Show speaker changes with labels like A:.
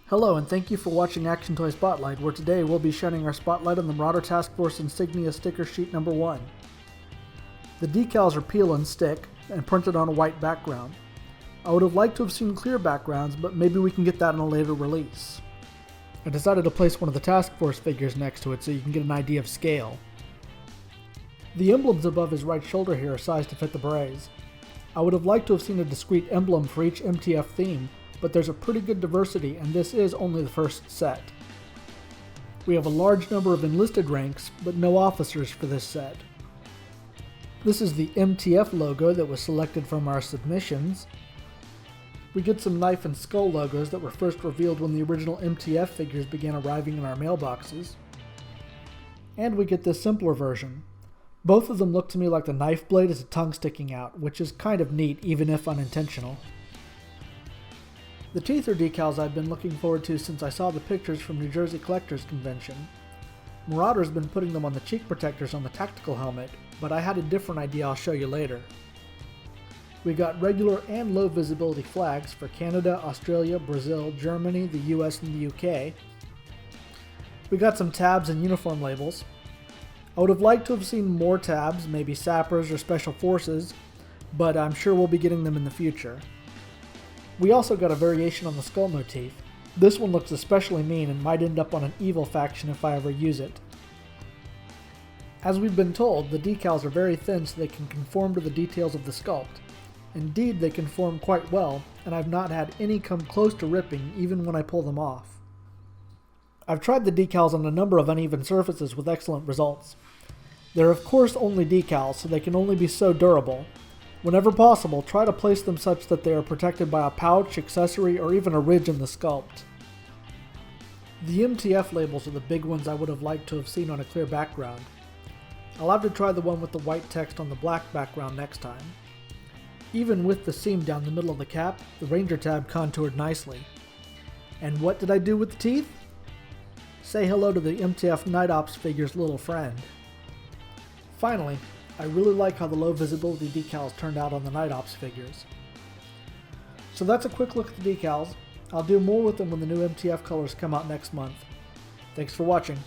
A: Hello and thank you for watching Action Toy Spotlight, where today we'll be shining our spotlight on the Marauder Task Force Insignia sticker sheet number 1. The decals are peel and stick and printed on a white background. I would have liked to have seen clear backgrounds, but maybe we can get that in a later release. I decided to place one of the Task Force figures next to it so you can get an idea of scale. The emblems above his right shoulder here are sized to fit the berets. I would have liked to have seen a discrete emblem for each MTF theme, but there's a pretty good diversity, and this is only the first set. We have a large number of enlisted ranks, but no officers for this set. This is the MTF logo that was selected from our submissions. We get some knife and skull logos that were first revealed when the original MTF figures began arriving in our mailboxes. And we get this simpler version. Both of them look to me like the knife blade is a tongue sticking out, which is kind of neat even if unintentional. The teeth are decals I've been looking forward to since I saw the pictures from New Jersey Collectors Convention. Marauder's been putting them on the cheek protectors on the tactical helmet, but I had a different idea I'll show you later. We got regular and low visibility flags for Canada, Australia, Brazil, Germany, the US, and the UK. We got some tabs and uniform labels. I would have liked to have seen more tabs, maybe sappers or special forces, but I'm sure we'll be getting them in the future. We also got a variation on the skull motif. This one looks especially mean and might end up on an evil faction if I ever use it. As we've been told, the decals are very thin so they can conform to the details of the sculpt. Indeed, they conform quite well, and I've not had any come close to ripping even when I pull them off. I've tried the decals on a number of uneven surfaces with excellent results. They're of course only decals, so they can only be so durable. Whenever possible, try to place them such that they are protected by a pouch, accessory, or even a ridge in the sculpt. The MTF labels are the big ones I would have liked to have seen on a clear background. I'll have to try the one with the white text on the black background next time. Even with the seam down the middle of the cap, the Ranger tab contoured nicely. And what did I do with the teeth? Say hello to the MTF Night Ops figure's little friend. Finally, I really like how the low visibility decals turned out on the Night Ops figures. So that's a quick look at the decals. I'll do more with them when the new MTF colors come out next month. Thanks for watching.